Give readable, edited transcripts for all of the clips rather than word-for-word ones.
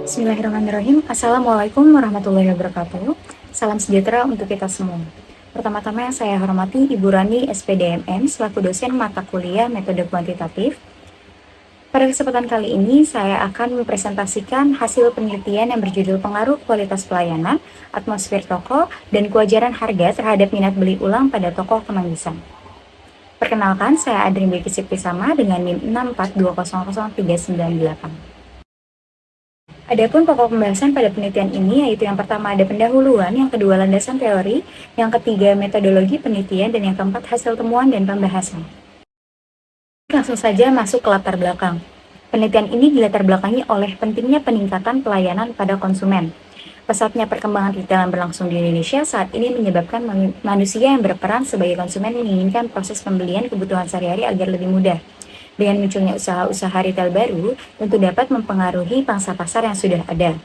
Bismillahirrahmanirrahim. Assalamualaikum warahmatullahi wabarakatuh. Salam sejahtera untuk kita semua. Pertama-tama yang saya hormati Ibu Rani SPDMM selaku dosen mata kuliah metode kuantitatif. Pada kesempatan kali ini saya akan mempresentasikan hasil penelitian yang berjudul pengaruh kualitas pelayanan, atmosfer toko, dan kewajaran harga terhadap minat beli ulang pada toko kemanggisan. Perkenalkan, saya Adrin Bilkisip Pisama dengan NIM 642000398. Adapun pokok pembahasan pada penelitian ini yaitu yang pertama ada pendahuluan, yang kedua landasan teori, yang ketiga metodologi penelitian, dan yang keempat hasil temuan dan pembahasan. Langsung saja masuk ke latar belakang. Penelitian ini dilatar belakangi oleh pentingnya peningkatan pelayanan pada konsumen. Pesatnya perkembangan retail yang berlangsung di Indonesia saat ini menyebabkan manusia yang berperan sebagai konsumen menginginkan proses pembelian kebutuhan sehari-hari agar lebih mudah. Dengan munculnya usaha-usaha retail baru, tentu dapat mempengaruhi pangsa pasar yang sudah ada.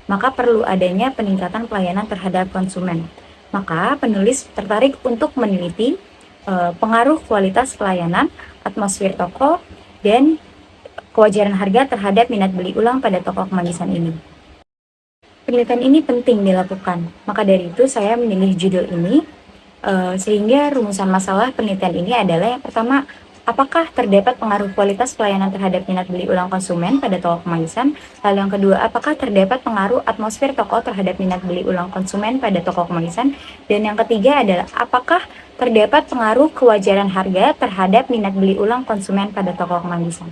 Maka perlu adanya peningkatan pelayanan terhadap konsumen. Maka penulis tertarik untuk meneliti pengaruh kualitas pelayanan, atmosfer toko, dan kewajaran harga terhadap minat beli ulang pada toko kemanggisan ini. Penelitian ini penting dilakukan. Maka dari itu saya memilih judul ini sehingga rumusan masalah penelitian ini adalah yang pertama, apakah terdapat pengaruh kualitas pelayanan terhadap minat beli ulang konsumen pada toko kemanggisan? Lalu yang kedua, apakah terdapat pengaruh atmosfer toko terhadap minat beli ulang konsumen pada toko kemanggisan? Dan yang ketiga adalah, apakah terdapat pengaruh kewajaran harga terhadap minat beli ulang konsumen pada toko kemanggisan?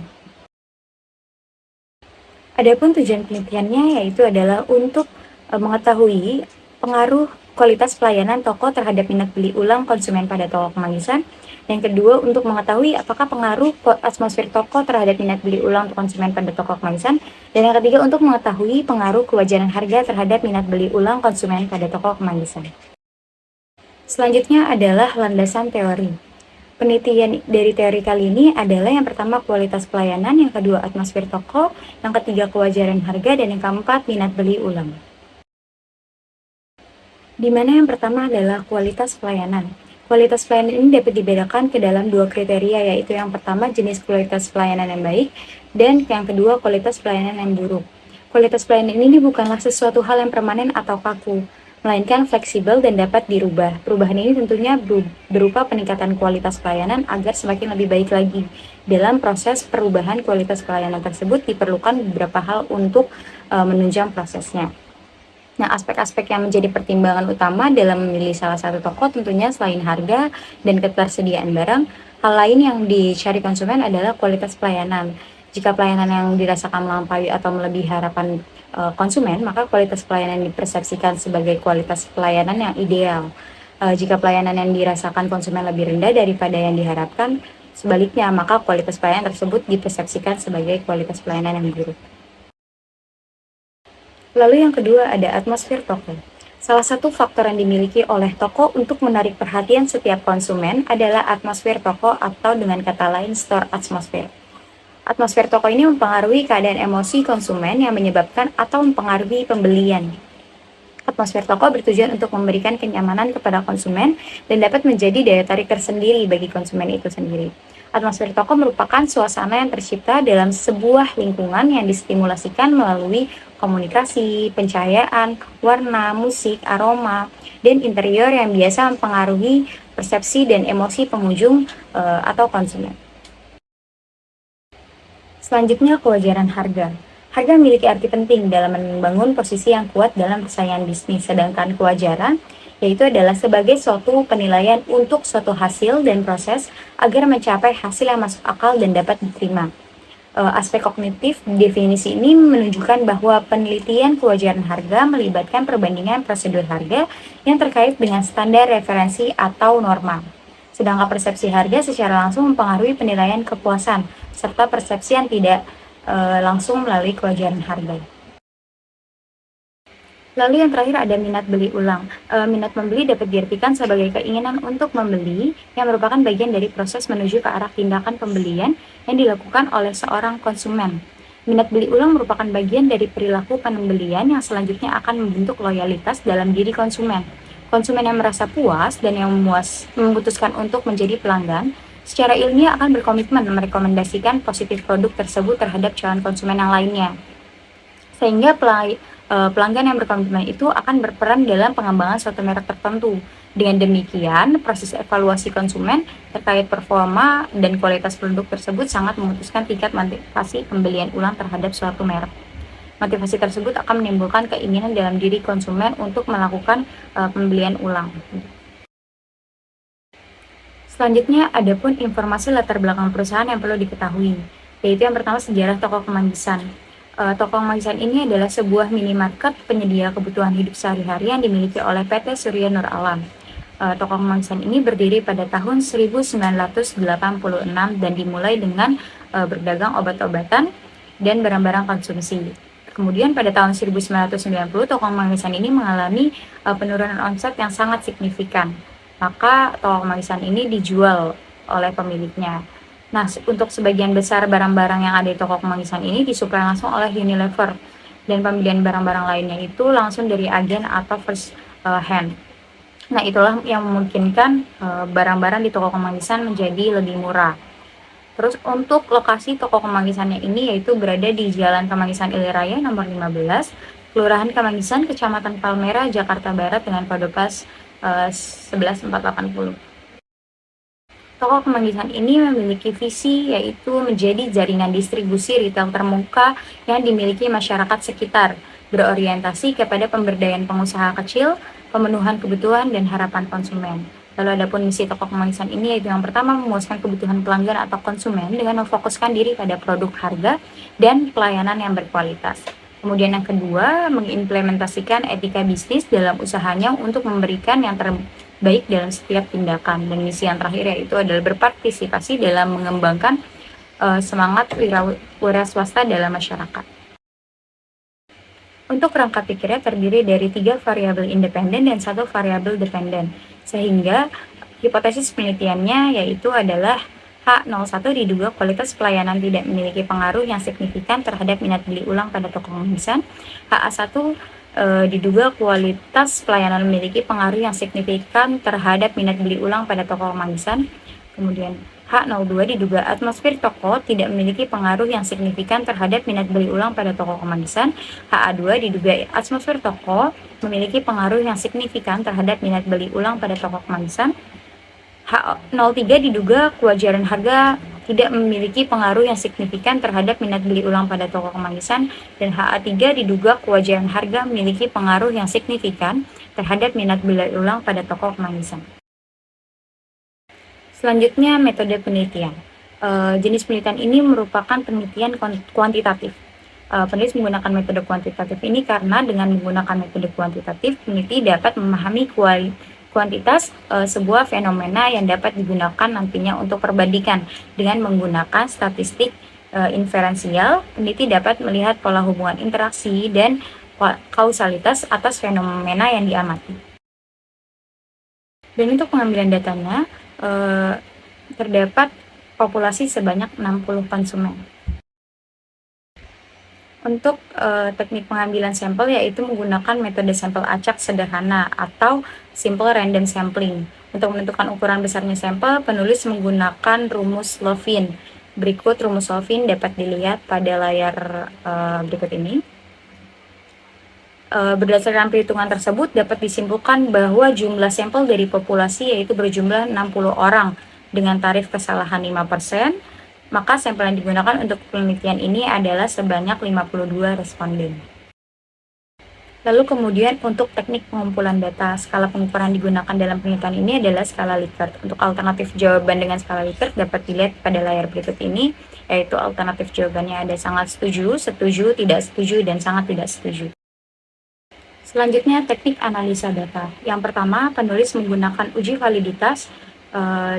Adapun tujuan penelitiannya yaitu adalah untuk mengetahui pengaruh kualitas pelayanan toko terhadap minat beli ulang konsumen pada toko kemanggisan. Yang kedua, untuk mengetahui apakah pengaruh atmosfer toko terhadap minat beli ulang konsumen pada toko kemanggisan. Dan yang ketiga, untuk mengetahui pengaruh kewajaran harga terhadap minat beli ulang konsumen pada toko kemanggisan. Selanjutnya adalah landasan teori. Penelitian dari teori kali ini adalah yang pertama kualitas pelayanan, yang kedua atmosfer toko, yang ketiga kewajaran harga, dan yang keempat minat beli ulang. Di mana yang pertama adalah kualitas pelayanan. Kualitas pelayanan ini dapat dibedakan ke dalam dua kriteria, yaitu yang pertama jenis kualitas pelayanan yang baik, dan yang kedua kualitas pelayanan yang buruk. Kualitas pelayanan ini bukanlah sesuatu hal yang permanen atau kaku, melainkan fleksibel dan dapat dirubah. Perubahan ini tentunya berupa peningkatan kualitas pelayanan agar semakin lebih baik lagi. Dalam proses perubahan kualitas pelayanan tersebut diperlukan beberapa hal untuk menunjang prosesnya. Nah, aspek-aspek yang menjadi pertimbangan utama dalam memilih salah satu toko tentunya selain harga dan ketersediaan barang, hal lain yang dicari konsumen adalah kualitas pelayanan. Jika pelayanan yang dirasakan melampaui atau melebihi harapan konsumen, maka kualitas pelayanan dipersepsikan sebagai kualitas pelayanan yang ideal. Jika pelayanan yang dirasakan konsumen lebih rendah daripada yang diharapkan, sebaliknya, maka kualitas pelayanan tersebut dipersepsikan sebagai kualitas pelayanan yang buruk. Lalu yang kedua ada atmosfer toko. Salah satu faktor yang dimiliki oleh toko untuk menarik perhatian setiap konsumen adalah atmosfer toko atau dengan kata lain store atmosphere. Atmosfer toko ini mempengaruhi keadaan emosi konsumen yang menyebabkan atau mempengaruhi pembelian. Atmosfer toko bertujuan untuk memberikan kenyamanan kepada konsumen dan dapat menjadi daya tarik tersendiri bagi konsumen itu sendiri. Atmosfer toko merupakan suasana yang tercipta dalam sebuah lingkungan yang distimulasikan melalui komunikasi, pencahayaan, warna, musik, aroma, dan interior yang biasa mempengaruhi persepsi dan emosi pengunjung atau konsumen. Selanjutnya, kewajaran harga. Harga memiliki arti penting dalam membangun posisi yang kuat dalam persaingan bisnis, sedangkan kewajaran yaitu adalah sebagai suatu penilaian untuk suatu hasil dan proses agar mencapai hasil yang masuk akal dan dapat diterima. Aspek kognitif definisi ini menunjukkan bahwa penelitian kewajaran harga melibatkan perbandingan prosedur harga yang terkait dengan standar referensi atau norma. Sedangkan persepsi harga secara langsung mempengaruhi penilaian kepuasan, serta persepsi yang tidak langsung melalui kewajaran harga. Lalu yang terakhir ada minat beli ulang. Minat membeli dapat diartikan sebagai keinginan untuk membeli yang merupakan bagian dari proses menuju ke arah tindakan pembelian yang dilakukan oleh seorang konsumen. Minat beli ulang merupakan bagian dari perilaku pembelian yang selanjutnya akan membentuk loyalitas dalam diri konsumen. Konsumen yang merasa puas dan yang memutuskan untuk menjadi pelanggan secara ilmiah akan berkomitmen merekomendasikan positif produk tersebut terhadap calon konsumen yang lainnya. Sehingga pelanggan yang berkomitmen itu akan berperan dalam pengembangan suatu merek tertentu. Dengan demikian, proses evaluasi konsumen terkait performa dan kualitas produk tersebut sangat memutuskan tingkat motivasi pembelian ulang terhadap suatu merek. Motivasi tersebut akan menimbulkan keinginan dalam diri konsumen untuk melakukan pembelian ulang. Selanjutnya, ada pun informasi latar belakang perusahaan yang perlu diketahui, yaitu yang pertama sejarah toko Kemanggisan. Toko Kemanggisan ini adalah sebuah minimarket penyedia kebutuhan hidup sehari-hari yang dimiliki oleh PT Surya Nur Alam. Toko Kemanggisan ini berdiri pada tahun 1986 dan dimulai dengan berdagang obat-obatan dan barang-barang konsumsi. Kemudian pada tahun 1990, Toko Kemanggisan ini mengalami penurunan omset yang sangat signifikan. Maka Toko Kemanggisan ini dijual oleh pemiliknya. Nah, untuk sebagian besar barang-barang yang ada di toko Kemanggisan ini disuplai langsung oleh Unilever, dan pembelian barang-barang lainnya itu langsung dari agen atau first hand. Nah, itulah yang memungkinkan barang-barang di toko Kemanggisan menjadi lebih murah. Terus untuk lokasi toko Kemanggisannya ini yaitu berada di Jalan Kemanggisan Iliraya nomor 15, Kelurahan Kemanggisan, Kecamatan Palmera, Jakarta Barat dengan kode pos 11480. Toko Kemanggisan ini memiliki visi yaitu menjadi jaringan distribusi retail terbuka yang dimiliki masyarakat sekitar, berorientasi kepada pemberdayaan pengusaha kecil, pemenuhan kebutuhan dan harapan konsumen. Lalu ada pun misi Toko Kemanggisan ini yaitu yang pertama memuaskan kebutuhan pelanggan atau konsumen dengan memfokuskan diri pada produk harga dan pelayanan yang berkualitas. Kemudian yang kedua, mengimplementasikan etika bisnis dalam usahanya untuk memberikan yang terbaik dalam setiap tindakan. Dan misi yang terakhir yaitu adalah berpartisipasi dalam mengembangkan semangat wira swasta dalam masyarakat. Untuk kerangka pikirnya terdiri dari 3 variabel independen dan 1 variabel dependen, sehingga hipotesis penelitiannya yaitu adalah H01 diduga kualitas pelayanan tidak memiliki pengaruh yang signifikan terhadap minat beli ulang pada toko Kemanggisan. HA1 diduga kualitas pelayanan memiliki pengaruh yang signifikan terhadap minat beli ulang pada toko Kemanggisan. Kemudian H02 diduga atmosfer toko tidak memiliki pengaruh yang signifikan terhadap minat beli ulang pada toko Kemanggisan. HA2 diduga atmosfer toko memiliki pengaruh yang signifikan terhadap minat beli ulang pada toko Kemanggisan. H03 diduga kewajaran harga tidak memiliki pengaruh yang signifikan terhadap minat beli ulang pada toko Kemanggisan, dan HA3 diduga kewajaran harga memiliki pengaruh yang signifikan terhadap minat beli ulang pada toko Kemanggisan. Selanjutnya, metode penelitian. Jenis penelitian ini merupakan penelitian kuantitatif. Penulis menggunakan metode kuantitatif ini karena dengan menggunakan metode kuantitatif, peneliti dapat memahami kuantitas sebuah fenomena yang dapat digunakan nantinya untuk perbandingan. Dengan menggunakan statistik inferensial, peneliti dapat melihat pola hubungan interaksi dan kausalitas atas fenomena yang diamati. Dan untuk pengambilan datanya, terdapat populasi sebanyak 60 konsumen. Untuk teknik pengambilan sampel yaitu menggunakan metode sampel acak sederhana atau simple random sampling. Untuk menentukan ukuran besarnya sampel, penulis menggunakan rumus Levin. Berikut rumus Levin dapat dilihat pada layar berikut ini. Berdasarkan perhitungan tersebut dapat disimpulkan bahwa jumlah sampel dari populasi yaitu berjumlah 60 orang dengan tarif kesalahan 5%. Maka sampel yang digunakan untuk penelitian ini adalah sebanyak 52 responden. Lalu kemudian untuk teknik pengumpulan data, skala pengukuran digunakan dalam penelitian ini adalah skala Likert. Untuk alternatif jawaban dengan skala Likert dapat dilihat pada layar berikut ini, yaitu alternatif jawabannya ada sangat setuju, setuju, tidak setuju, dan sangat tidak setuju. Selanjutnya teknik analisa data. Yang pertama, penulis menggunakan uji validitas,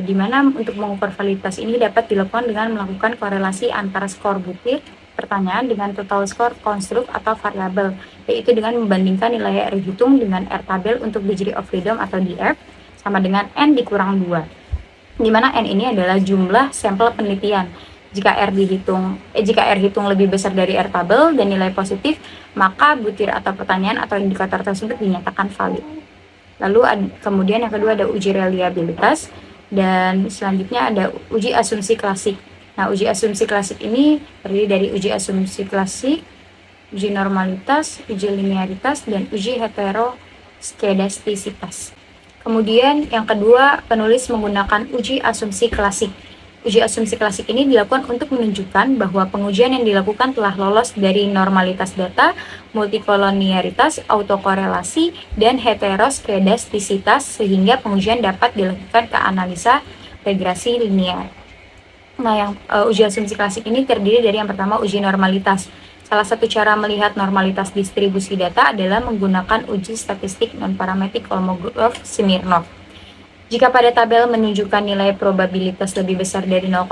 di mana untuk mengukur validitas ini dapat dilakukan dengan melakukan korelasi antara skor butir pertanyaan dengan total skor konstruk atau variabel, yaitu dengan membandingkan nilai R hitung dengan R tabel untuk degree of freedom atau DF sama dengan N dikurang 2, di mana N ini adalah jumlah sampel penelitian. Jika R hitung lebih besar dari R tabel dan nilai positif, maka butir atau pertanyaan atau indikator tersebut dinyatakan valid. Lalu kemudian yang kedua ada uji reliabilitas. Dan selanjutnya ada uji asumsi klasik. Nah, uji asumsi klasik ini terdiri dari uji asumsi klasik, uji normalitas, uji linearitas, dan uji heteroskedastisitas. Kemudian yang kedua, penulis menggunakan uji asumsi klasik. Uji asumsi klasik ini dilakukan untuk menunjukkan bahwa pengujian yang dilakukan telah lolos dari normalitas data, multikolonialitas, autokorelasi, dan heteroskedastisitas sehingga pengujian dapat dilakukan ke analisa regresi linear. Nah, yang uji asumsi klasik ini terdiri dari yang pertama uji normalitas. Salah satu cara melihat normalitas distribusi data adalah menggunakan uji statistik non-parametrik Kolmogorov-Smirnov. Jika pada tabel menunjukkan nilai probabilitas lebih besar dari 0,05,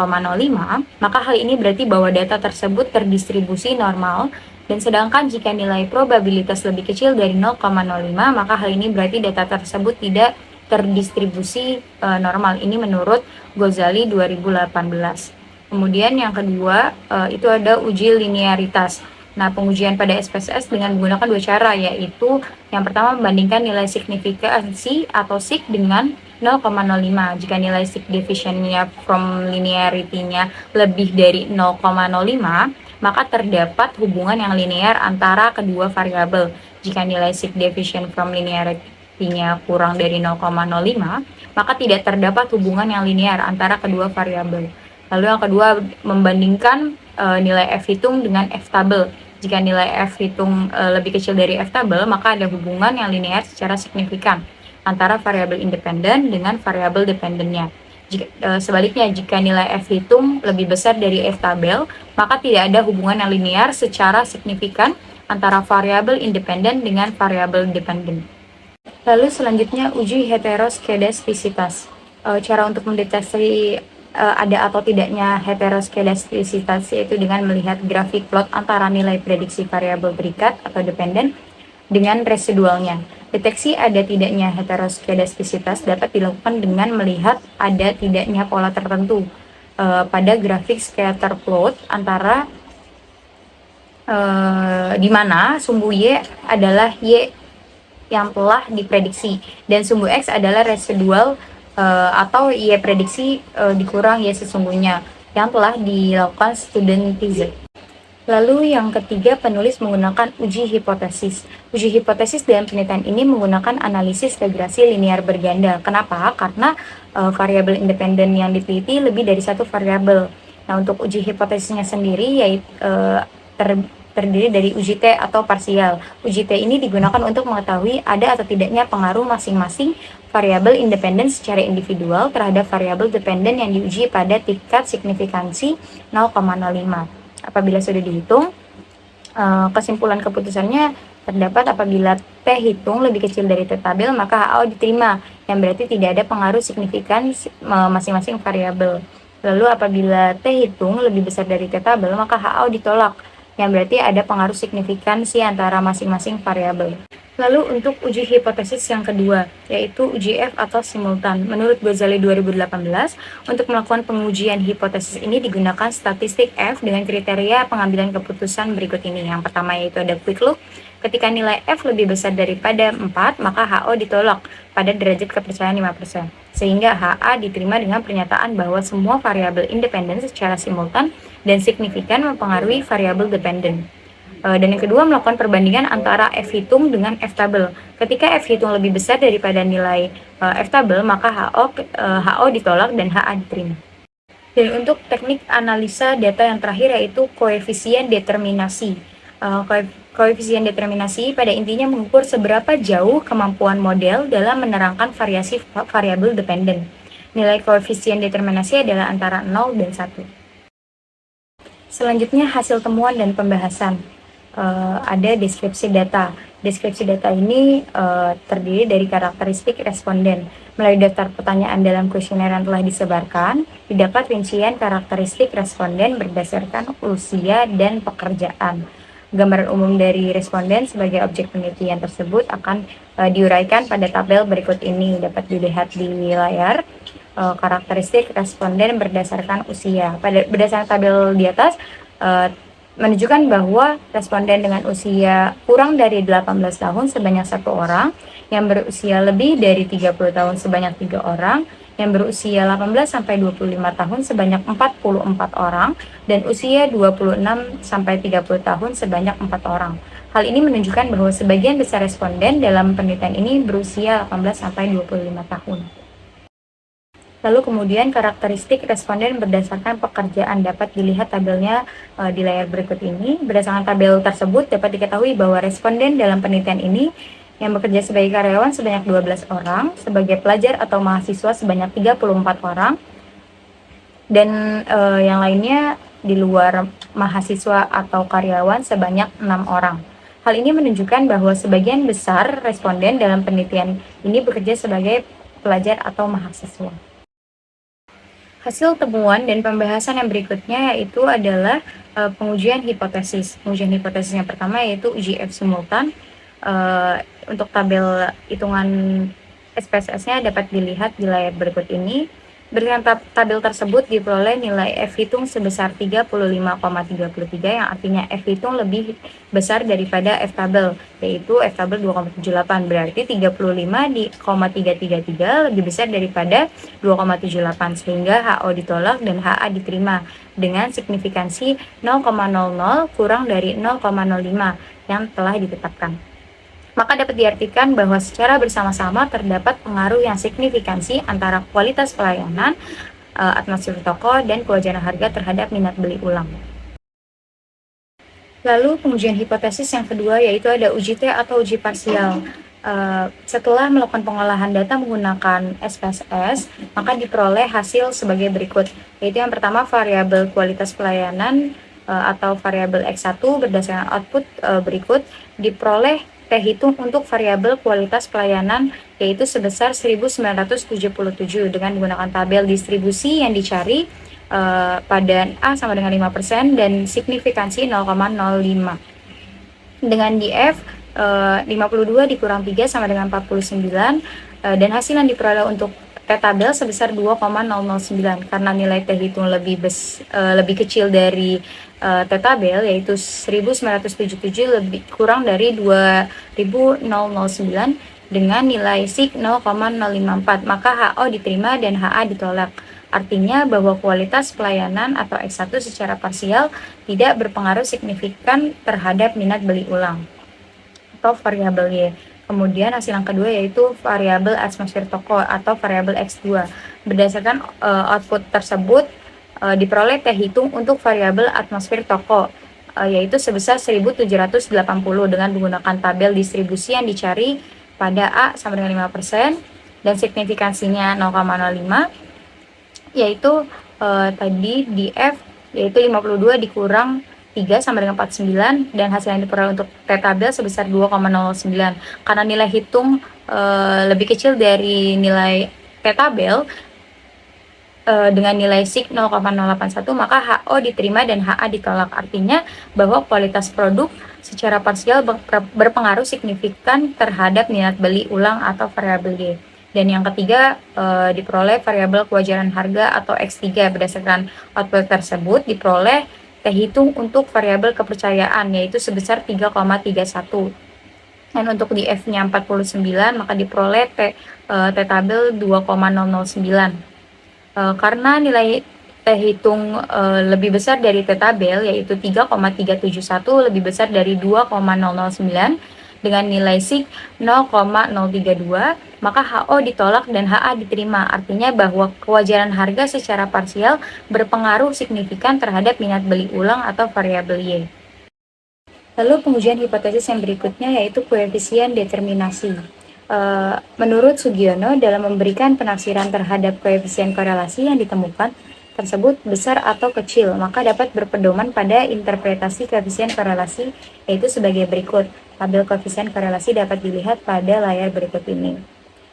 maka hal ini berarti bahwa data tersebut terdistribusi normal, dan sedangkan jika nilai probabilitas lebih kecil dari 0,05, maka hal ini berarti data tersebut tidak terdistribusi normal. Ini menurut Ghazali 2018. Kemudian yang kedua itu ada uji linearitas. Nah, pengujian pada SPSS dengan menggunakan dua cara, yaitu yang pertama membandingkan nilai signifikansi atau sig dengan 0,05. Jika nilai signifikansinya from linearity-nya lebih dari 0,05, maka terdapat hubungan yang linear antara kedua variabel. Jika nilai significant from linearity-nya kurang dari 0,05, maka tidak terdapat hubungan yang linear antara kedua variabel. Lalu yang kedua, membandingkan nilai F hitung dengan F tabel. Jika nilai F hitung lebih kecil dari F tabel, maka ada hubungan yang linear secara signifikan antara variabel independen dengan variabel dependennya. Sebaliknya, jika nilai F hitung lebih besar dari F tabel, maka tidak ada hubungan yang linear secara signifikan antara variabel independen dengan variabel dependen. Lalu selanjutnya uji heteroskedastisitas. Cara untuk mendeteksi ada atau tidaknya heteroskedastisitas yaitu dengan melihat grafik plot antara nilai prediksi variabel berikat atau dependen dengan residualnya. Deteksi ada tidaknya heteroskedastisitas dapat dilakukan dengan melihat ada tidaknya pola tertentu pada grafik scatter plot antara di mana sumbu Y adalah Y yang telah diprediksi dan sumbu X adalah residual atau Y prediksi dikurang Y sesungguhnya yang telah dilakukan student teaser. Lalu yang ketiga, penulis menggunakan uji hipotesis. Uji hipotesis dalam penelitian ini menggunakan analisis regresi linear berganda. Kenapa? Karena variabel independen yang diteliti lebih dari satu variabel. Nah, untuk uji hipotesisnya sendiri yaitu terdiri dari uji T atau parsial. Uji T ini digunakan untuk mengetahui ada atau tidaknya pengaruh masing-masing variabel independen secara individual terhadap variabel dependen yang diuji pada tingkat signifikansi 0,05. Apabila sudah dihitung, kesimpulan keputusannya terdapat apabila T hitung lebih kecil dari T tabel, maka HO diterima, yang berarti tidak ada pengaruh signifikan masing-masing variabel. Lalu apabila T hitung lebih besar dari T tabel, maka HO ditolak, yang berarti ada pengaruh signifikansi antara masing-masing variabel. Lalu untuk uji hipotesis yang kedua, yaitu uji F atau simultan. Menurut Ghazali 2018, untuk melakukan pengujian hipotesis ini digunakan statistik F dengan kriteria pengambilan keputusan berikut ini. Yang pertama yaitu ada quick look. Ketika nilai F lebih besar daripada 4, maka HO ditolak pada derajat kepercayaan 5%. Sehingga HA diterima dengan pernyataan bahwa semua variabel independen secara simultan dan signifikan mempengaruhi variabel dependen. Dan yang kedua, melakukan perbandingan antara F hitung dengan F tabel. Ketika F hitung lebih besar daripada nilai F tabel, maka HO ditolak dan HA diterima. Dan untuk teknik analisa data yang terakhir yaitu koefisien determinasi. Koefisien determinasi pada intinya mengukur seberapa jauh kemampuan model dalam menerangkan variasi variabel dependen. Nilai koefisien determinasi adalah antara 0 dan 1. Selanjutnya hasil temuan dan pembahasan. Ada deskripsi data. Deskripsi data ini terdiri dari karakteristik responden. Melalui daftar pertanyaan dalam kuesioner yang telah disebarkan, didapat rincian karakteristik responden berdasarkan usia dan pekerjaan. Gambaran umum dari responden sebagai objek penelitian tersebut akan diuraikan pada tabel berikut ini. Dapat dilihat di layar. Karakteristik responden berdasarkan usia. Berdasarkan tabel di atas, menunjukkan bahwa responden dengan usia kurang dari 18 tahun sebanyak 1 orang, yang berusia lebih dari 30 tahun sebanyak 3 orang, yang berusia 18-25 tahun sebanyak 44 orang, dan usia 26-30 tahun sebanyak 4 orang. Hal ini menunjukkan bahwa sebagian besar responden dalam penelitian ini berusia 18-25 tahun. Lalu kemudian karakteristik responden berdasarkan pekerjaan dapat dilihat tabelnya di layar berikut ini. Berdasarkan tabel tersebut dapat diketahui bahwa responden dalam penelitian ini yang bekerja sebagai karyawan sebanyak 12 orang, sebagai pelajar atau mahasiswa sebanyak 34 orang, dan yang lainnya di luar mahasiswa atau karyawan sebanyak 6 orang. Hal ini menunjukkan bahwa sebagian besar responden dalam penelitian ini bekerja sebagai pelajar atau mahasiswa. Hasil temuan dan pembahasan yang berikutnya yaitu adalah pengujian hipotesis. Pengujian hipotesis yang pertama yaitu uji F simultan. Untuk tabel hitungan SPSS-nya dapat dilihat di layar berikut ini. Berdasarkan tabel tersebut diperoleh nilai F hitung sebesar 35,33 yang artinya F hitung lebih besar daripada F tabel, yaitu F tabel 2,78. Berarti 35,333 lebih besar daripada 2,78, sehingga HO ditolak dan HA diterima dengan signifikansi 0,00 kurang dari 0,05 yang telah ditetapkan. Maka dapat diartikan bahwa secara bersama-sama terdapat pengaruh yang signifikansi antara kualitas pelayanan, atmosfer toko, dan kewajaran harga terhadap minat beli ulang. Lalu pengujian hipotesis yang kedua yaitu ada uji T atau uji parsial. Setelah melakukan pengolahan data menggunakan SPSS, maka diperoleh hasil sebagai berikut, yaitu yang pertama variabel kualitas pelayanan atau variabel X1 berdasarkan output berikut diperoleh T hitung untuk variabel kualitas pelayanan yaitu sebesar 1977 dengan menggunakan tabel distribusi yang dicari pada A sama dengan 5% dan signifikansi 0,05. Dengan di F 52 dikurang 3 sama dengan 49 dan hasil yang diperoleh untuk T tabel sebesar 2,009 karena nilai T hitung lebih kecil dari T tabel yaitu 1977 lebih kurang dari 2009 dengan nilai SIG 0,054, maka HO diterima dan HA ditolak. Artinya bahwa kualitas pelayanan atau X1 secara parsial tidak berpengaruh signifikan terhadap minat beli ulang atau variabel Y. Kemudian hasil yang kedua yaitu variabel atmosfer toko atau variabel X2. Berdasarkan output tersebut diperoleh T hitung untuk variabel atmosfer toko yaitu sebesar 1780 dengan menggunakan tabel distribusi yang dicari pada A sama dengan 5% dan signifikansinya 0,05 yaitu tadi di F yaitu 52 dikurang 3 sama dengan 49 dan hasil yang diperoleh untuk T tabel sebesar 2,09. Karena nilai hitung lebih kecil dari nilai T tabel dengan nilai SIG 0,081 maka HO diterima dan HA ditolak. Artinya bahwa kualitas produk secara parsial berpengaruh signifikan terhadap minat beli ulang atau variabel Y. Dan yang ketiga diperoleh variabel kewajaran harga atau X3. Berdasarkan output tersebut diperoleh T hitung untuk variabel kepercayaan yaitu sebesar 3,31. Dan untuk di F-nya 49 maka diperoleh T tabel 2,009. Karena nilai T hitung lebih besar dari T tabel yaitu 3,371 lebih besar dari 2,009 dengan nilai SIG 0,032 maka HO ditolak dan HA diterima. Artinya bahwa kewajaran harga secara parsial berpengaruh signifikan terhadap minat beli ulang atau variabel Y. Lalu pengujian hipotesis yang berikutnya yaitu koefisien determinasi. Menurut Sugiono dalam memberikan penafsiran terhadap koefisien korelasi yang ditemukan tersebut besar atau kecil, maka dapat berpedoman pada interpretasi koefisien korelasi yaitu sebagai berikut. Tabel koefisien korelasi dapat dilihat pada layar berikut ini.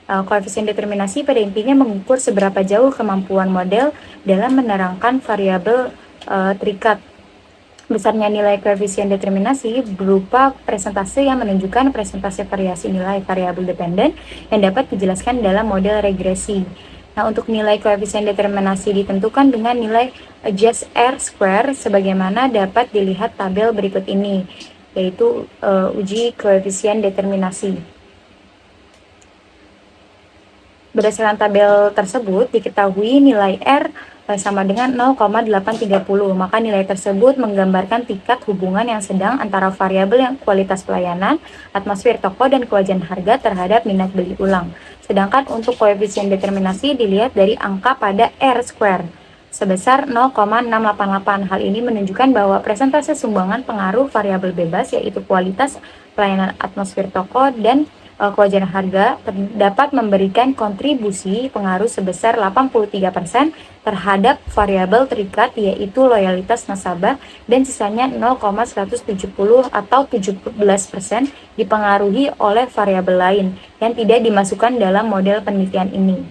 Koefisien determinasi pada intinya mengukur seberapa jauh kemampuan model dalam menerangkan variabel terikat. Besarnya nilai koefisien determinasi berupa presentase yang menunjukkan presentase variasi nilai variabel dependen yang dapat dijelaskan dalam model regresi. Nah, untuk nilai koefisien determinasi ditentukan dengan nilai adjust R square sebagaimana dapat dilihat tabel berikut ini, yaitu uji koefisien determinasi. Berdasarkan tabel tersebut, diketahui nilai R sama dengan 0,830, maka nilai tersebut menggambarkan tingkat hubungan yang sedang antara variabel yang kualitas pelayanan, atmosfer toko, dan kewajaran harga terhadap minat beli ulang. Sedangkan untuk koefisien determinasi dilihat dari angka pada R square sebesar 0,688. Hal ini menunjukkan bahwa persentase sumbangan pengaruh variabel bebas, yaitu kualitas pelayanan, atmosfer toko, dan kewajaran harga dapat memberikan kontribusi pengaruh sebesar 83% terhadap variabel terikat, yaitu loyalitas nasabah, dan sisanya 0,170 atau 17% dipengaruhi oleh variabel lain yang tidak dimasukkan dalam model penelitian ini.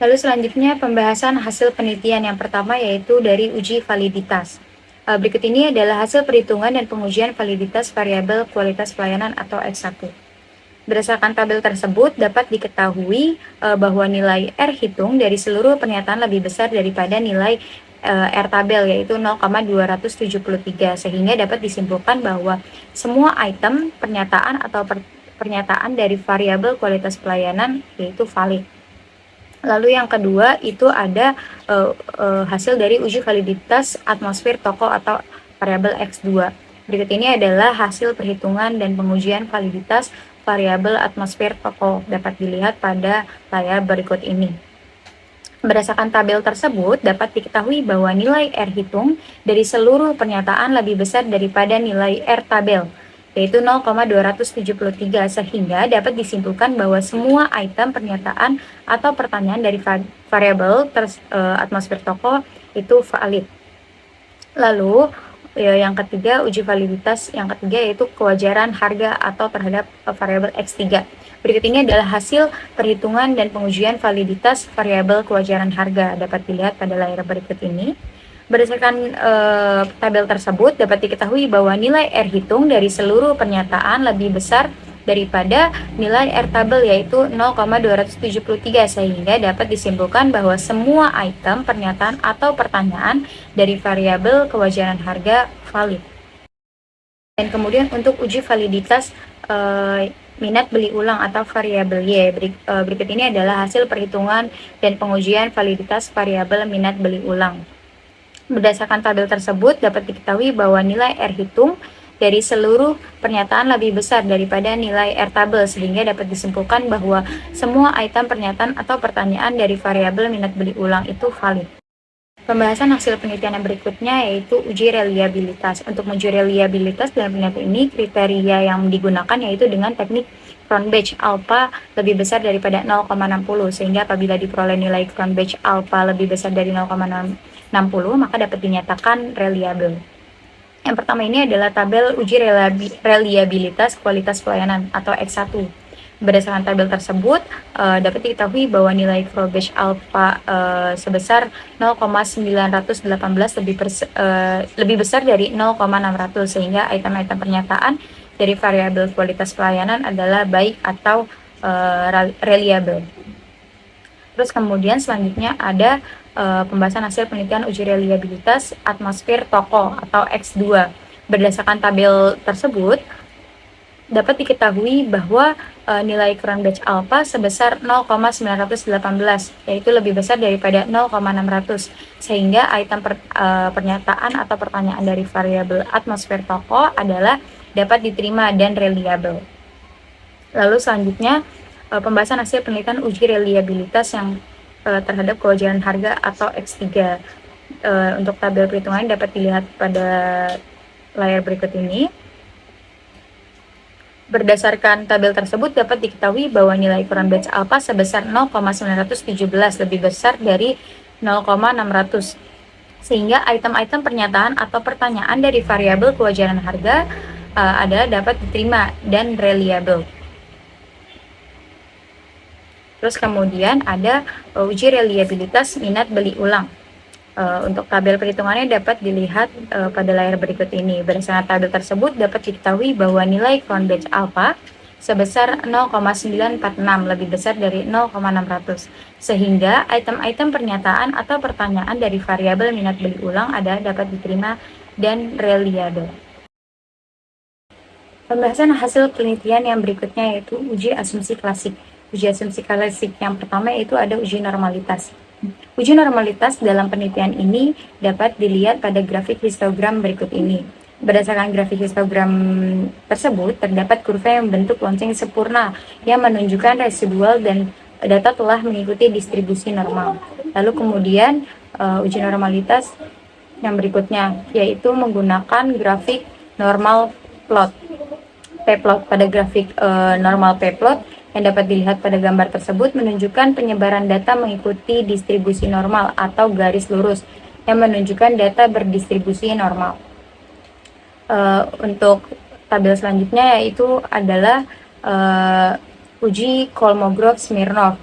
Lalu selanjutnya pembahasan hasil penelitian yang pertama, yaitu dari uji validitas. Berikut ini adalah hasil perhitungan dan pengujian validitas variabel kualitas pelayanan atau X1. Berdasarkan tabel tersebut dapat diketahui bahwa nilai R hitung dari seluruh pernyataan lebih besar daripada nilai R tabel, yaitu 0,273, sehingga dapat disimpulkan bahwa semua item pernyataan atau pernyataan dari variabel kualitas pelayanan yaitu valid. Lalu yang kedua itu ada hasil dari uji validitas atmosfer toko atau variabel X2. Berikut ini adalah hasil perhitungan dan pengujian validitas variabel atmosfer toko, dapat dilihat pada layar berikut ini. Berdasarkan tabel tersebut dapat diketahui bahwa nilai R hitung dari seluruh pernyataan lebih besar daripada nilai R tabel, yaitu 0,273, sehingga dapat disimpulkan bahwa semua item pernyataan atau pertanyaan dari variabel atmosfer toko itu valid. Lalu yang ketiga, uji validitas yang ketiga yaitu kewajaran harga atau terhadap variabel X3. Berikut ini adalah hasil perhitungan dan pengujian validitas variabel kewajaran harga, dapat dilihat pada layar berikut ini. Berdasarkan tabel tersebut dapat diketahui bahwa nilai R hitung dari seluruh pernyataan lebih besar daripada nilai R tabel, yaitu 0,273, sehingga dapat disimpulkan bahwa semua item pernyataan atau pertanyaan dari variabel kewajaran harga valid. Dan kemudian untuk uji validitas minat beli ulang atau variabel Y, berikut ini adalah hasil perhitungan dan pengujian validitas variabel minat beli ulang. Berdasarkan tabel tersebut dapat diketahui bahwa nilai R hitung dari seluruh pernyataan lebih besar daripada nilai R tabel, sehingga dapat disimpulkan bahwa semua item pernyataan atau pertanyaan dari variabel minat beli ulang itu valid. Pembahasan hasil penelitian yang berikutnya yaitu uji reliabilitas. Untuk menguji reliabilitas dalam penelitian ini, kriteria yang digunakan yaitu dengan teknik Cronbach alpha lebih besar daripada 0,60, sehingga apabila diperoleh nilai Cronbach alpha lebih besar dari 0,60 maka dapat dinyatakan reliable. Yang pertama ini adalah tabel uji reliabilitas kualitas pelayanan atau X1. Berdasarkan tabel tersebut dapat diketahui bahwa nilai Cronbach alpha sebesar 0,918 lebih besar dari 0,600, sehingga item-item pernyataan dari variabel kualitas pelayanan adalah baik atau reliable. Terus kemudian selanjutnya ada pembahasan hasil penelitian uji reliabilitas atmosfer toko atau X2. Berdasarkan tabel tersebut dapat diketahui bahwa nilai Cronbach alpha sebesar 0,918, yaitu lebih besar daripada 0,600, sehingga item pernyataan atau pertanyaan dari variabel atmosfer toko adalah dapat diterima dan reliable. Lalu selanjutnya pembahasan hasil penelitian uji reliabilitas yang terhadap kewajaran harga atau X3. Untuk tabel perhitungan dapat dilihat pada layar berikut ini. Berdasarkan tabel tersebut dapat diketahui bahwa nilai Cronbach alpha sebesar 0,917 lebih besar dari 0,600, sehingga item-item pernyataan atau pertanyaan dari variabel kewajaran harga adalah dapat diterima dan reliable. Terus kemudian ada uji reliabilitas minat beli ulang. Untuk tabel perhitungannya dapat dilihat pada layar berikut ini. Berdasarkan tabel tersebut dapat diketahui bahwa nilai Cronbach alpha sebesar 0,946 lebih besar dari 0,600, sehingga item-item pernyataan atau pertanyaan dari variabel minat beli ulang adalah dapat diterima dan reliable. Pembahasan hasil penelitian yang berikutnya yaitu uji asumsi klasik. Uji asumsi klasik yang pertama yaitu ada uji normalitas. Uji normalitas dalam penelitian ini dapat dilihat pada grafik histogram berikut ini. Berdasarkan grafik histogram tersebut, terdapat kurva yang membentuk lonceng sempurna yang menunjukkan residual dan data telah mengikuti distribusi normal. Lalu kemudian uji normalitas yang berikutnya yaitu menggunakan grafik normal plot. P-plot pada grafik normal P-plot yang dapat dilihat pada gambar tersebut menunjukkan penyebaran data mengikuti distribusi normal atau garis lurus yang menunjukkan data berdistribusi normal. Untuk tabel selanjutnya yaitu adalah uji Kolmogorov-Smirnov.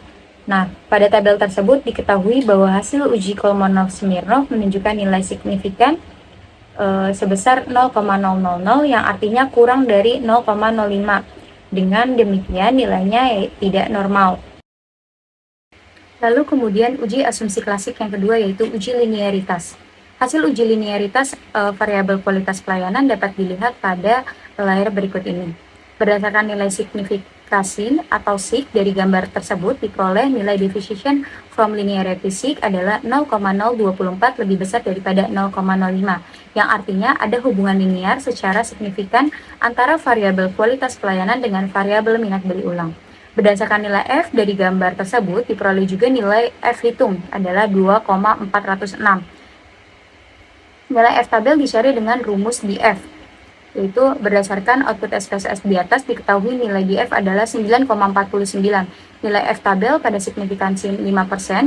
Nah, pada tabel tersebut diketahui bahwa hasil uji Kolmogorov-Smirnov menunjukkan nilai signifikan sebesar 0,000 yang artinya kurang dari 0,05. Dengan demikian nilainya tidak normal. Lalu kemudian uji asumsi klasik yang kedua yaitu uji linearitas. Hasil uji linearitas variabel kualitas pelayanan dapat dilihat pada layar berikut ini. Berdasarkan nilai signifikasi atau SIG dari gambar tersebut diperoleh nilai deviation from linearity SIG adalah 0,024 lebih besar daripada 0,05, yang artinya ada hubungan linear secara signifikan antara variabel kualitas pelayanan dengan variabel minat beli ulang. Berdasarkan nilai F dari gambar tersebut diperoleh juga nilai F hitung adalah 2,406. Nilai F tabel dicari dengan rumus DF, yaitu berdasarkan output SPSS di atas diketahui nilai DF adalah 9,49. Nilai F tabel pada signifikansi 5%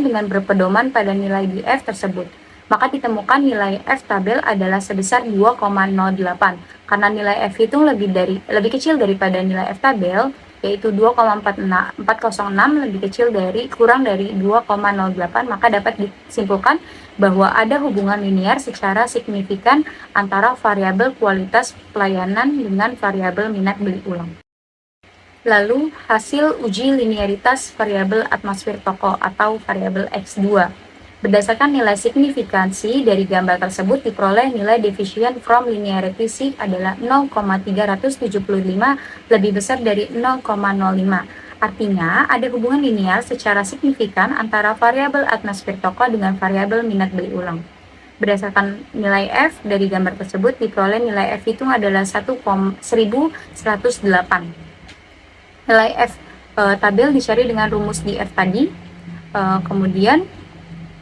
dengan berpedoman pada nilai DF tersebut. Maka ditemukan nilai F tabel adalah sebesar 2,08. Karena nilai F hitung lebih kecil daripada nilai F tabel, yaitu 2,406 lebih kecil kurang dari 2,08, maka dapat disimpulkan bahwa ada hubungan linear secara signifikan antara variabel kualitas pelayanan dengan variabel minat beli ulang. Lalu hasil uji linearitas variabel atmosfer toko atau variabel X2. Berdasarkan nilai signifikansi dari gambar tersebut diperoleh nilai deviation from linearity SIG adalah 0,375 lebih besar dari 0,05. Artinya ada hubungan linear secara signifikan antara variabel atmosfer toko dengan variabel minat beli ulang. Berdasarkan nilai F dari gambar tersebut diperoleh nilai F hitung adalah 1108. Nilai F tabel dicari dengan rumus di F tadi. Kemudian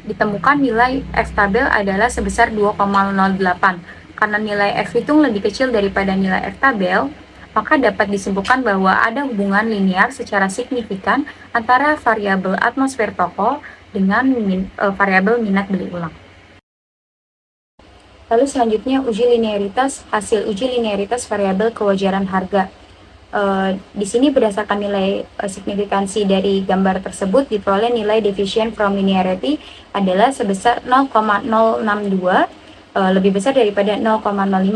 ditemukan nilai F tabel adalah sebesar 2,08. Karena nilai F hitung lebih kecil daripada nilai F tabel, maka dapat disimpulkan bahwa ada hubungan linear secara signifikan antara variabel atmosfer toko dengan variabel minat beli ulang. Lalu selanjutnya hasil uji linearitas variabel kewajaran harga. Di sini berdasarkan nilai signifikansi dari gambar tersebut diperoleh nilai deviation from linearity adalah sebesar 0,062 lebih besar daripada 0,05.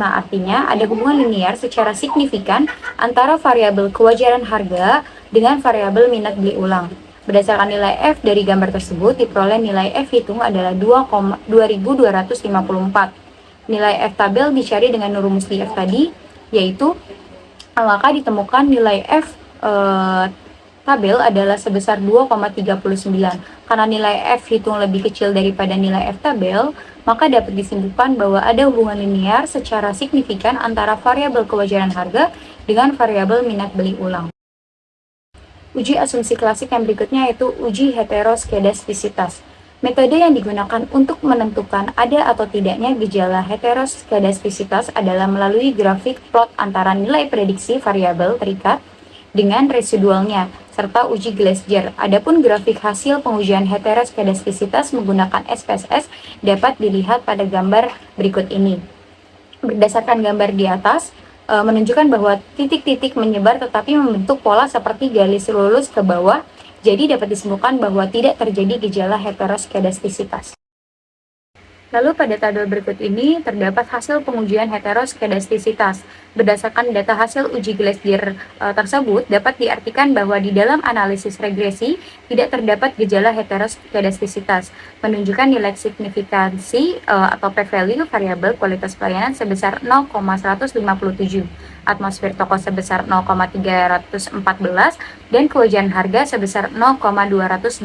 Artinya ada hubungan linear secara signifikan antara variabel kewajaran harga dengan variabel minat beli ulang. Berdasarkan nilai F dari gambar tersebut diperoleh nilai F hitung adalah 2254. Nilai F tabel dicari dengan rumus di F tadi, yaitu maka ditemukan nilai F tabel adalah sebesar 2,39. Karena nilai F hitung lebih kecil daripada nilai F tabel, maka dapat disimpulkan bahwa ada hubungan linear secara signifikan antara variabel kewajaran harga dengan variabel minat beli ulang. Uji asumsi klasik yang berikutnya yaitu uji heteroskedastisitas. Metode yang digunakan untuk menentukan ada atau tidaknya gejala heteroskedastisitas adalah melalui grafik plot antara nilai prediksi variabel terikat dengan residualnya, serta uji Gleiser. Adapun grafik hasil pengujian heteroskedastisitas menggunakan SPSS dapat dilihat pada gambar berikut ini. Berdasarkan gambar di atas, menunjukkan bahwa titik-titik menyebar tetapi membentuk pola seperti garis lurus ke bawah. Jadi dapat disimpulkan bahwa tidak terjadi gejala heteroskedastisitas. Lalu pada tabel berikut ini terdapat hasil pengujian heteroskedastisitas. Berdasarkan data hasil uji Glaser tersebut, dapat diartikan bahwa di dalam analisis regresi tidak terdapat gejala heteroskedastisitas, menunjukkan nilai signifikansi atau p-value variabel kualitas pelayanan sebesar 0,157, atmosfer toko sebesar 0,314, dan kewajaran harga sebesar 0,286.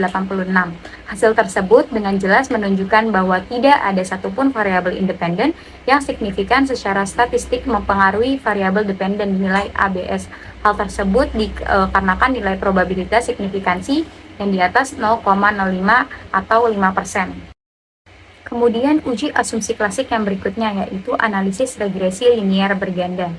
Hasil tersebut dengan jelas menunjukkan bahwa tidak ada satupun variabel independen yang signifikan secara statistik mempengaruhi variabel dependen nilai ABS. Hal tersebut dikarenakan nilai probabilitas signifikansi yang di atas 0,05 atau 5%. Kemudian uji asumsi klasik yang berikutnya yaitu analisis regresi linear berganda.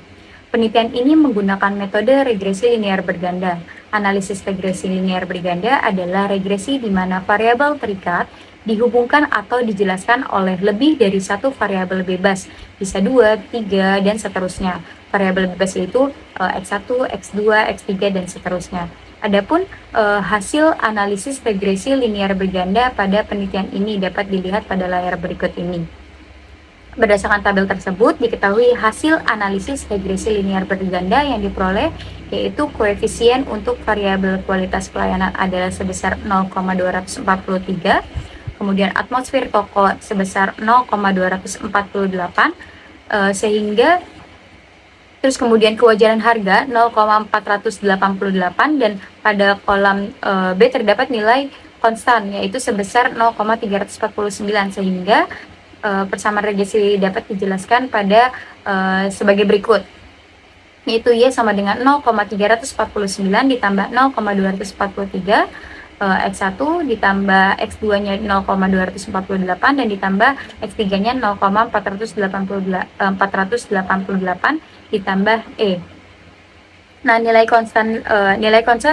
Penelitian ini menggunakan metode regresi linear berganda. Analisis regresi linear berganda adalah regresi di mana variabel terikat dihubungkan atau dijelaskan oleh lebih dari satu variabel bebas, bisa 2, 3, dan seterusnya. Variabel bebas itu X1, X2, X3, dan seterusnya. Adapun hasil analisis regresi linear berganda pada penelitian ini dapat dilihat pada layar berikut ini. Berdasarkan tabel tersebut, diketahui hasil analisis regresi linear berganda yang diperoleh yaitu koefisien untuk variabel kualitas pelayanan adalah sebesar 0,243, kemudian atmosfer toko sebesar 0,248, sehingga terus kemudian kewajaran harga 0,488 dan pada kolom B terdapat nilai konstan yaitu sebesar 0,349 sehingga persamaan regresi dapat dijelaskan pada sebagai berikut, yaitu Y sama dengan 0,349 ditambah 0,243, X1 ditambah X2-nya 0,248 dan ditambah X3-nya 0,488 ditambah E. Nah, nilai konstan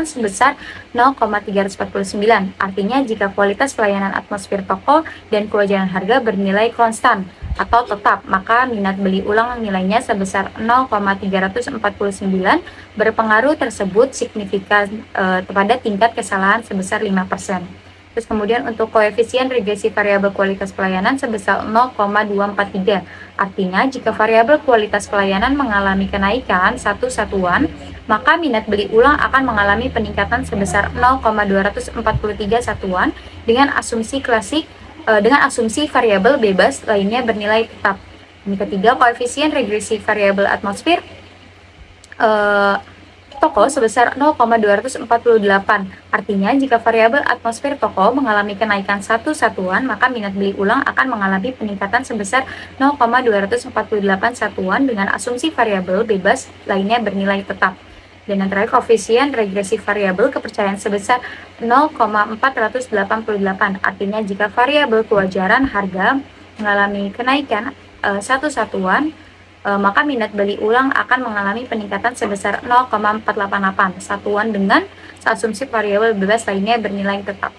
sebesar 0,349. Artinya jika kualitas pelayanan atmosfer toko dan kewajaran harga bernilai konstan atau tetap, maka minat beli ulang nilainya sebesar 0,349 berpengaruh tersebut signifikan pada tingkat kesalahan sebesar 5%. Terus kemudian untuk koefisien regresi variabel kualitas pelayanan sebesar 0,243. Artinya jika variabel kualitas pelayanan mengalami kenaikan satu satuan, maka minat beli ulang akan mengalami peningkatan sebesar 0,243 satuan dengan asumsi klasik dengan asumsi variabel bebas lainnya bernilai tetap. Yang ketiga, koefisien regresi variabel atmosfer toko sebesar 0,248. Artinya jika variabel atmosfer toko mengalami kenaikan satu satuan, maka minat beli ulang akan mengalami peningkatan sebesar 0,248 satuan dengan asumsi variabel bebas lainnya bernilai tetap. Dan yang terakhir, koefisien regresi variabel kepercayaan sebesar 0,488. Artinya jika variabel kewajaran harga mengalami kenaikan satu satuan, maka minat beli ulang akan mengalami peningkatan sebesar 0,488 satuan dengan asumsi variabel bebas lainnya bernilai tetap.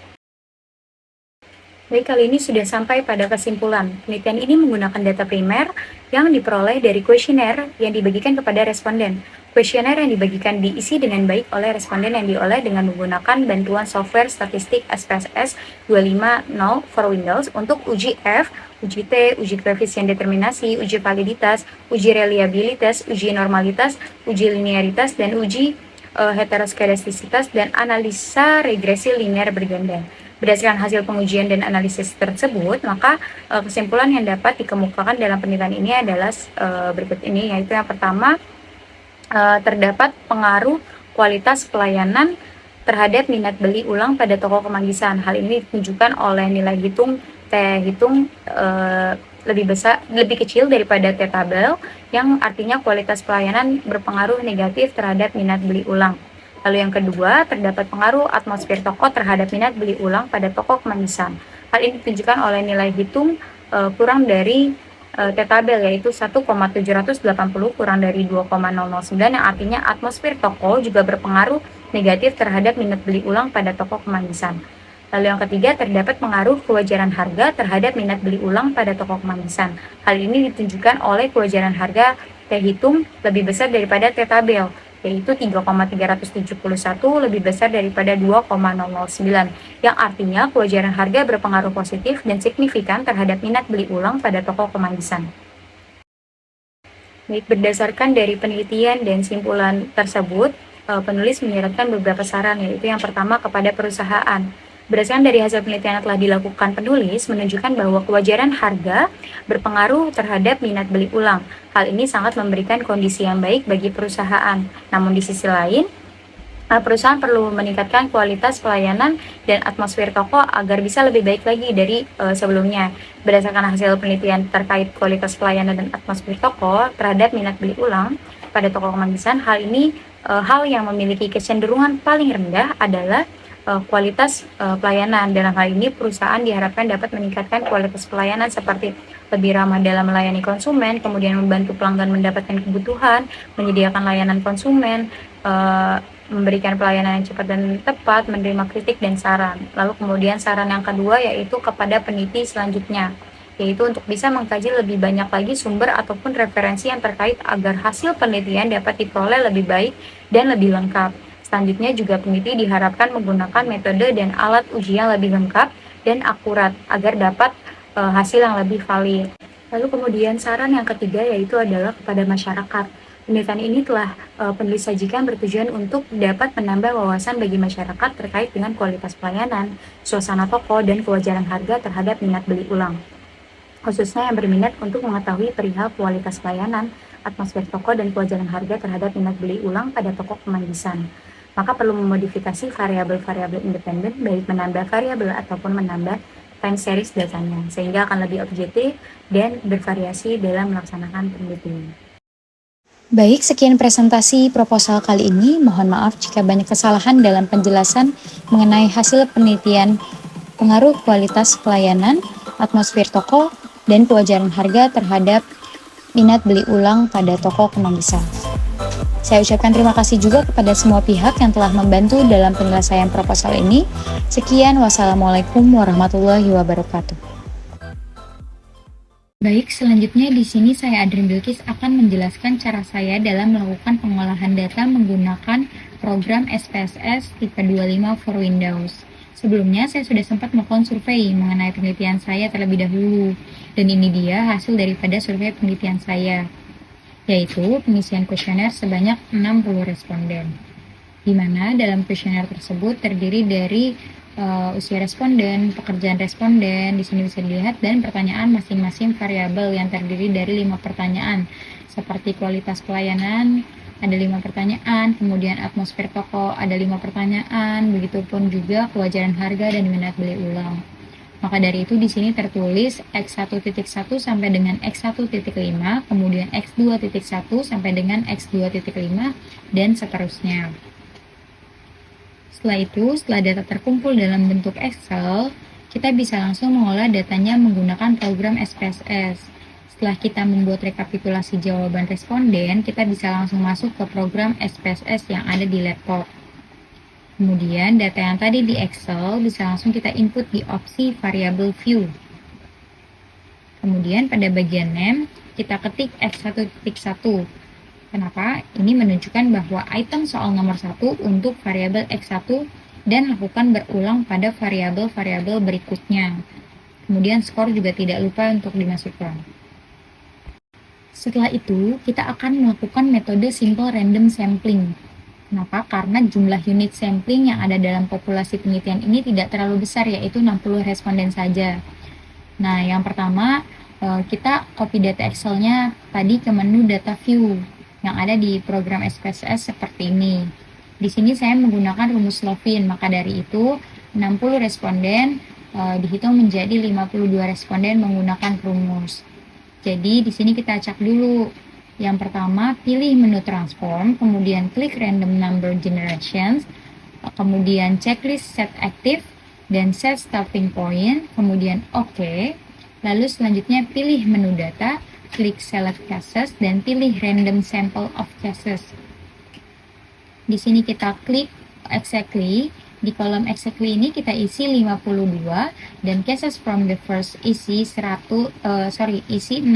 Baik, kali ini sudah sampai pada kesimpulan. Penelitian ini menggunakan data primer yang diperoleh dari kuesioner yang dibagikan kepada responden. Kuesioner yang dibagikan diisi dengan baik oleh responden yang dioleh dengan menggunakan bantuan software statistik SPSS 250 for Windows untuk uji F, uji T, uji koefisien determinasi, uji validitas, uji reliabilitas, uji normalitas, uji linearitas, dan uji heteroskedastisitas dan analisa regresi linear berganda. Berdasarkan hasil pengujian dan analisis tersebut, maka kesimpulan yang dapat dikemukakan dalam penelitian ini adalah berikut ini, yaitu yang pertama, terdapat pengaruh kualitas pelayanan terhadap minat beli ulang pada toko kemanggisan. Hal ini ditunjukkan oleh nilai hitung T hitung lebih kecil daripada T tabel, yang artinya kualitas pelayanan berpengaruh negatif terhadap minat beli ulang. Lalu yang kedua, terdapat pengaruh atmosfer toko terhadap minat beli ulang pada toko kemanggisan. Hal ini ditunjukkan oleh nilai hitung kurang dari T tabel, yaitu 1,780 kurang dari 2,009, yang artinya atmosfer toko juga berpengaruh negatif terhadap minat beli ulang pada toko kemanggisan. Lalu yang ketiga, terdapat pengaruh kewajaran harga terhadap minat beli ulang pada toko kemanggisan. Hal ini ditunjukkan oleh kewajaran harga T hitung lebih besar daripada T tabel, yaitu 3,371 lebih besar daripada 2,009, yang artinya kewajaran harga berpengaruh positif dan signifikan terhadap minat beli ulang pada toko kemanggisan. Baik, berdasarkan dari penelitian dan simpulan tersebut, penulis menyarankan beberapa saran, yaitu yang pertama kepada perusahaan. Berdasarkan dari hasil penelitian yang telah dilakukan penulis, menunjukkan bahwa kewajaran harga berpengaruh terhadap minat beli ulang. Hal ini sangat memberikan kondisi yang baik bagi perusahaan. Namun di sisi lain, perusahaan perlu meningkatkan kualitas pelayanan dan atmosfer toko agar bisa lebih baik lagi dari sebelumnya. Berdasarkan hasil penelitian terkait kualitas pelayanan dan atmosfer toko terhadap minat beli ulang pada toko kemanggisan, hal yang memiliki kecenderungan paling rendah adalah kualitas pelayanan. Dalam hal ini, perusahaan diharapkan dapat meningkatkan kualitas pelayanan seperti lebih ramah dalam melayani konsumen, kemudian membantu pelanggan mendapatkan kebutuhan, menyediakan layanan konsumen, memberikan pelayanan yang cepat dan tepat, menerima kritik dan saran. Lalu kemudian saran yang kedua yaitu kepada peneliti selanjutnya, yaitu untuk bisa mengkaji lebih banyak lagi sumber ataupun referensi yang terkait agar hasil penelitian dapat diperoleh lebih baik dan lebih lengkap. Selanjutnya juga peneliti diharapkan menggunakan metode dan alat uji yang lebih lengkap dan akurat agar dapat hasil yang lebih valid. Lalu kemudian saran yang ketiga yaitu adalah kepada masyarakat. Penelitian ini telah penulis sajikan bertujuan untuk dapat menambah wawasan bagi masyarakat terkait dengan kualitas pelayanan, suasana toko, dan kewajaran harga terhadap minat beli ulang. Khususnya yang berminat untuk mengetahui perihal kualitas pelayanan, atmosfer toko, dan kewajaran harga terhadap minat beli ulang pada toko kemanggisan. Maka perlu memodifikasi variabel-variabel independen, baik menambah variabel ataupun menambah time series datanya, sehingga akan lebih objektif dan bervariasi dalam melaksanakan penelitian. Baik, sekian presentasi proposal kali ini. Mohon maaf jika banyak kesalahan dalam penjelasan mengenai hasil penelitian pengaruh kualitas pelayanan, atmosfer toko, dan kewajaran harga terhadap minat beli ulang pada toko kemanggisan. Saya ucapkan terima kasih juga kepada semua pihak yang telah membantu dalam penyelesaian proposal ini. Sekian, wassalamualaikum warahmatullahi wabarakatuh. Baik, selanjutnya di sini saya Adrin Bilkis akan menjelaskan cara saya dalam melakukan pengolahan data menggunakan program SPSS tipe 25 for Windows. Sebelumnya saya sudah sempat melakukan survei mengenai penelitian saya terlebih dahulu, dan ini dia hasil daripada survei penelitian saya, yaitu pengisian kuesioner sebanyak 60 responden, di mana dalam kuesioner tersebut terdiri dari usia responden, pekerjaan responden, di sini bisa dilihat, dan pertanyaan masing-masing variabel yang terdiri dari 5 pertanyaan, seperti kualitas pelayanan, ada 5 pertanyaan, kemudian atmosfer toko, ada 5 pertanyaan, begitupun juga kewajaran harga dan minat beli ulang. Maka dari itu di sini tertulis X1.1 sampai dengan X1.5, kemudian X2.1 sampai dengan X2.5, dan seterusnya. Setelah itu, setelah data terkumpul dalam bentuk Excel, kita bisa langsung mengolah datanya menggunakan program SPSS. Setelah kita membuat rekapitulasi jawaban responden, kita bisa langsung masuk ke program SPSS yang ada di laptop. Kemudian, data yang tadi di Excel bisa langsung kita input di opsi variable view. Kemudian, pada bagian name, kita ketik X1.1. Kenapa? Ini menunjukkan bahwa item soal nomor 1 untuk variabel X1 dan lakukan berulang pada variabel-variabel berikutnya. Kemudian skor juga tidak lupa untuk dimasukkan. Setelah itu, kita akan melakukan metode simple random sampling. Kenapa? Karena jumlah unit sampling yang ada dalam populasi penelitian ini tidak terlalu besar, yaitu 60 responden saja. Nah, yang pertama, kita copy data Excel-nya tadi ke menu data view yang ada di program SPSS seperti ini. Di sini saya menggunakan rumus Lovin, maka dari itu 60 responden dihitung menjadi 52 responden menggunakan rumus. Jadi di sini kita acak dulu. Yang pertama, pilih menu transform, kemudian klik random number generations, kemudian checklist set active dan set starting point, kemudian OK. Lalu selanjutnya pilih menu data, klik select cases dan pilih random sample of cases. Di sini kita klik exactly. Di kolom exactly ini kita isi 52 dan cases from the first isi 60.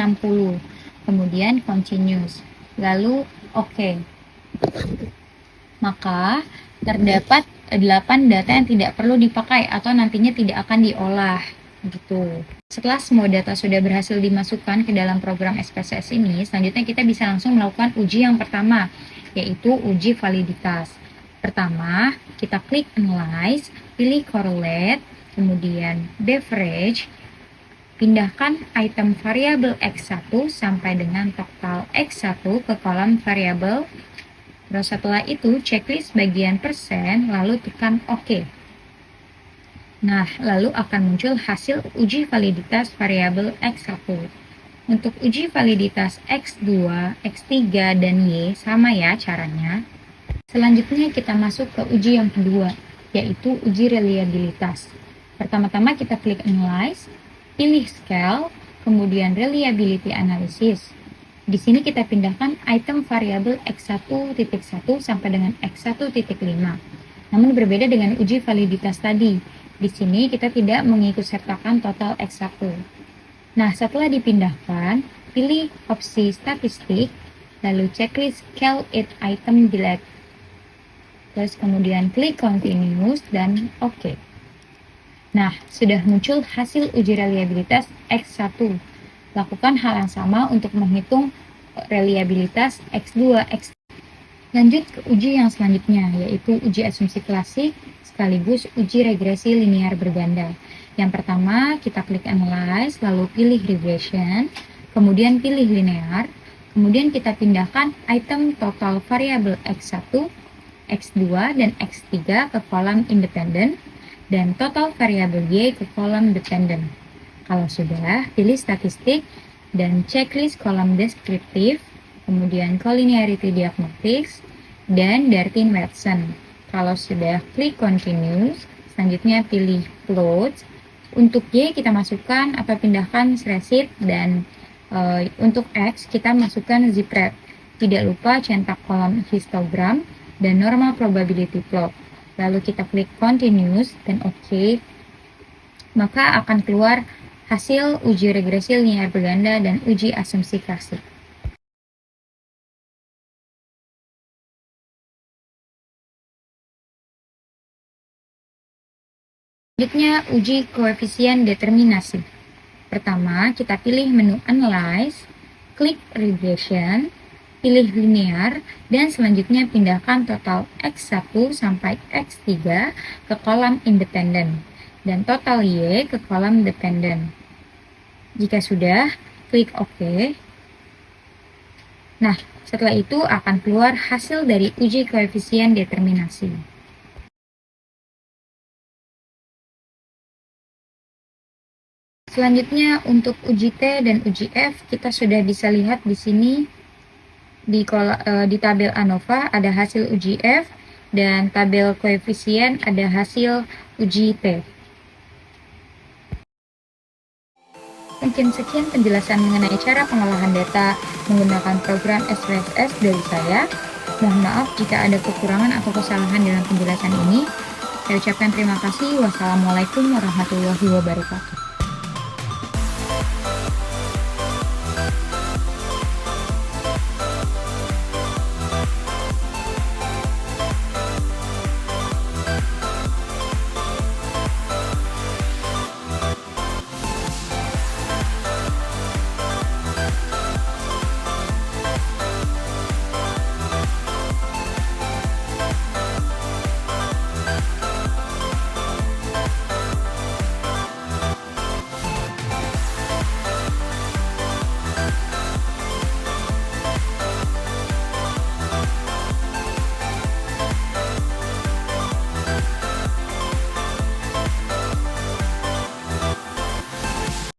Kemudian continuous. Lalu OK. Maka terdapat 8 data yang tidak perlu dipakai atau nantinya tidak akan diolah. Gitu. Setelah semua data sudah berhasil dimasukkan ke dalam program SPSS ini, selanjutnya kita bisa langsung melakukan uji yang pertama, yaitu uji validitas. Pertama, kita klik Analyze, pilih Correlate, kemudian Beverage, pindahkan item variabel X1 sampai dengan total X1 ke kolom variabel. Terus setelah itu, checklist bagian persen, lalu tekan OK. Nah, lalu akan muncul hasil uji validitas variabel X1. Untuk uji validitas X2, X3, dan Y sama ya caranya. Selanjutnya kita masuk ke uji yang kedua, yaitu uji reliabilitas. Pertama-tama kita klik Analyze, pilih Scale, kemudian Reliability Analysis. Di sini kita pindahkan item variabel X1.1 sampai dengan X1.5. Namun berbeda dengan uji validitas tadi. Di sini kita tidak mengikutsertakan total X1. Nah, setelah dipindahkan, pilih opsi statistik, lalu checklist Cal it item delete. Terus kemudian klik continuous dan OK. Nah, sudah muncul hasil uji reliabilitas X1. Lakukan hal yang sama untuk menghitung reliabilitas X2, X3. Lanjut ke uji yang selanjutnya, yaitu uji asumsi klasik sekaligus uji regresi linear berganda. Yang pertama, kita klik Analyze, lalu pilih Regression, kemudian pilih Linear, kemudian kita pindahkan item total variabel X1, X2, dan X3 ke kolom Independent, dan total variabel Y ke kolom Dependent. Kalau sudah, pilih Statistik, dan checklist kolom Descriptive, kemudian Collinearity Diagnostics, dan Dartin-Watson. Kalau sudah, klik Continue, selanjutnya pilih Float. Untuk Y kita masukkan atau pindahkan spreadsheet, dan untuk X kita masukkan zipRep. Tidak lupa cetak kolom histogram dan normal probability plot. Lalu kita klik Continue dan OK. Maka akan keluar hasil uji regresi linear berganda dan uji asumsi klasik. Selanjutnya, uji koefisien determinasi. Pertama, kita pilih menu Analyze, klik Regression, pilih Linear, dan selanjutnya pindahkan total X1 sampai X3 ke kolom Independent, dan total Y ke kolom Dependent. Jika sudah, klik OK. Nah, setelah itu akan keluar hasil dari uji koefisien determinasi. Selanjutnya untuk uji T dan uji F kita sudah bisa lihat di sini di tabel ANOVA ada hasil uji F dan tabel koefisien ada hasil uji T. Mungkin sekian penjelasan mengenai cara pengolahan data menggunakan program SPSS dari saya. Mohon maaf jika ada kekurangan atau kesalahan dalam penjelasan ini. Saya ucapkan terima kasih. Wassalamualaikum warahmatullahi wabarakatuh.